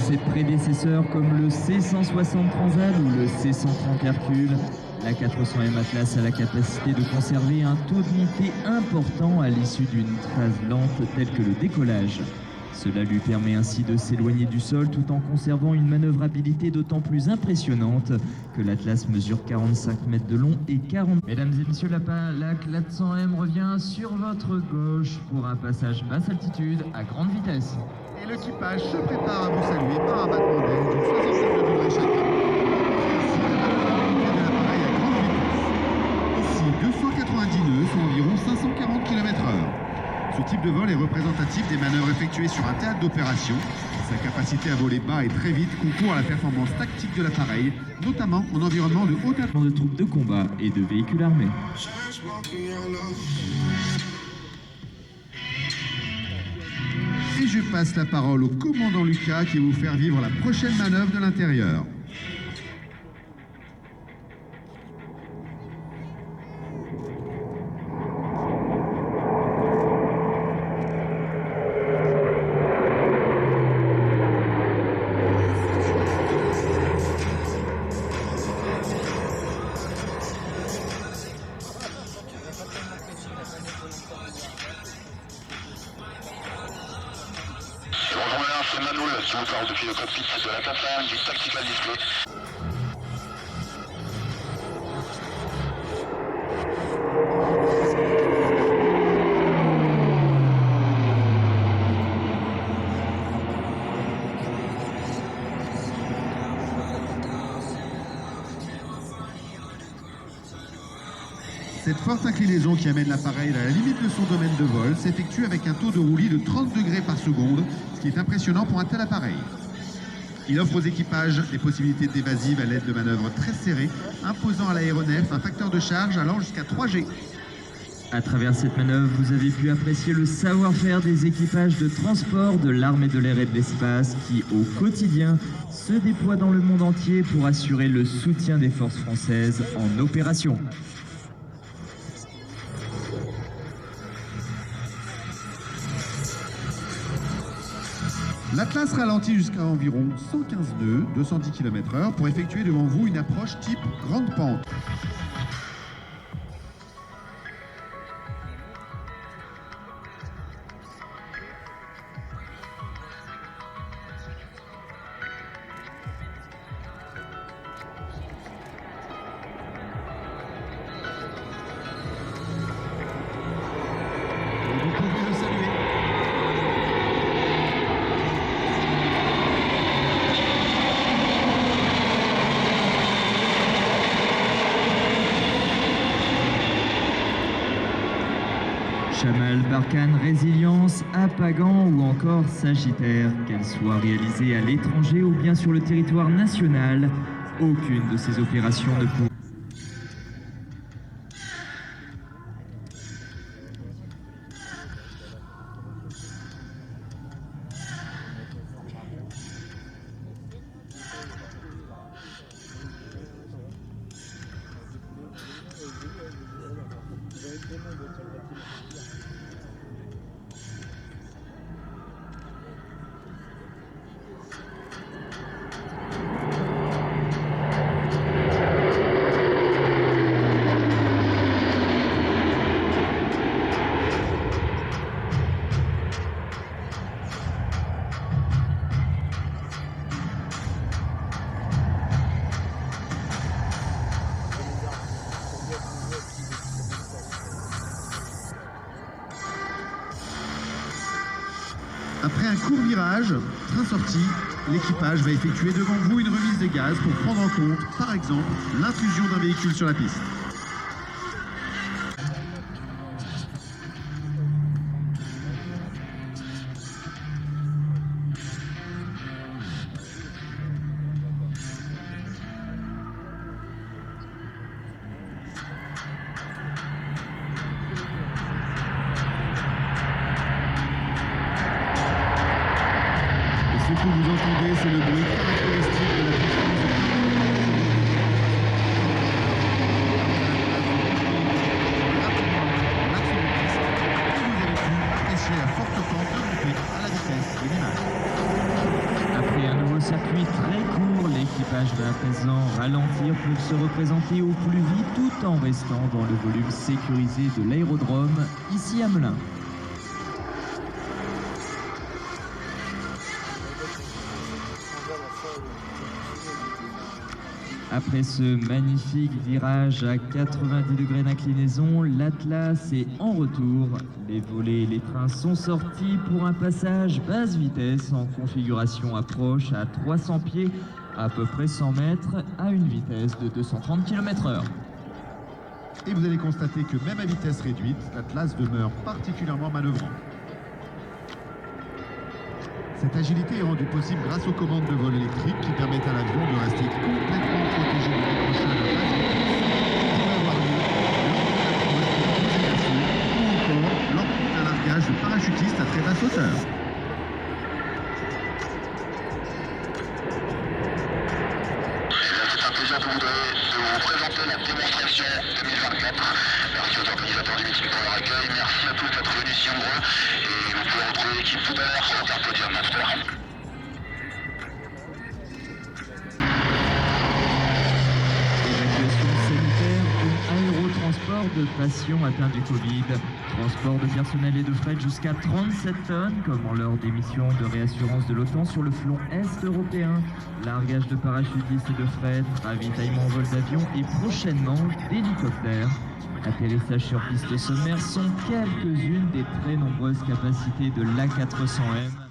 ses prédécesseurs comme le C-160 Transal ou le C-130 Hercule, la 400M Atlas a la capacité de conserver un taux d'unité important à l'issue d'une phase lente telle que le décollage. Cela lui permet ainsi de s'éloigner du sol tout en conservant une manœuvrabilité d'autant plus impressionnante que l'Atlas mesure 45 mètres de long et 40... Mesdames et messieurs, la 400M revient sur votre gauche pour un passage basse altitude à grande vitesse. Et l'équipage se prépare à vous saluer par un battement d'aile d'une 62 degrés chacun. Ici, 290 nœuds, soit environ 540 km/h. Ce type de vol est représentatif des manœuvres effectuées sur un théâtre d'opération. Sa capacité à voler bas et très vite concourt à la performance tactique de l'appareil, notamment en environnement de haute altitude. De troupes de combat et de véhicules armés. Et je passe la parole au commandant Lucas qui va vous faire vivre la prochaine manœuvre de l'intérieur. C'est Manoul, qui vous parle depuis le cockpit de la 400 du Tactical Display. Cette forte inclinaison qui amène l'appareil à la limite de son domaine de vol s'effectue avec un taux de roulis de 30 degrés par seconde, ce qui est impressionnant pour un tel appareil. Il offre aux équipages des possibilités d'évasive à l'aide de manœuvres très serrées, imposant à l'aéronef un facteur de charge allant jusqu'à 3G. À travers cette manœuvre, vous avez pu apprécier le savoir-faire des équipages de transport de l'armée de l'air et de l'espace qui, au quotidien, se déploient dans le monde entier pour assurer le soutien des forces françaises en opération. L'Atlas ralentit jusqu'à environ 115 nœuds, 210 km/h, pour effectuer devant vous une approche type grande pente. Et vous pouvez le saluer. Chamal, Barkhane, Résilience, Apagan ou encore Sagittaire, qu'elles soient réalisées à l'étranger ou bien sur le territoire national, aucune de ces opérations ne pourra... Après un court virage, train sorti, l'équipage va effectuer devant vous une remise de gaz pour prendre en compte, par exemple, l'intrusion d'un véhicule sur la piste. Ce que vous entendez, c'est le bruit caractéristique de la puissance de apprécier la forte pente de à la vitesse de l'image. Après un nouveau présenter au plus vite tout en restant dans le volume sécurisé de l'aérodrome, ici à Melun. Après ce magnifique virage à 90 degrés d'inclinaison, l'Atlas est en retour. Les volets et les trains sont sortis pour un passage basse vitesse en configuration approche à 300 pieds, à peu près 100 mètres, à une vitesse de 230 km/h. Et vous allez constater que même à vitesse réduite, l'Atlas demeure particulièrement manœuvrant. Cette agilité est rendue possible grâce aux commandes de vol électriques qui permettent à l'avion de rester complètement protégé du décrochage à basse vitesse qui peut avoir lieu lors de l'approche d'une posée d'assaut ou encore lors d'un largage de parachutistes à très basse hauteur. C'est un plaisir de vous présenter la démonstration 2024. Merci aux organisateurs du meeting pour leur accueil. Merci à tous d'être venus si nombreux. Et vous pouvez retrouver l'équipe tout à l'heure sur le Podium Master. Évacuation sanitaire ou aérotransport de patients atteints du Covid. Transport de personnel et de fret jusqu'à 37 tonnes, comme en lors des missions de réassurance de l'OTAN sur le flanc est européen. Largage de parachutistes et de fret, ravitaillement en vol d'avion et prochainement d'hélicoptères. Atterrissage sur piste sommaire sont quelques-unes des très nombreuses capacités de l'A400M.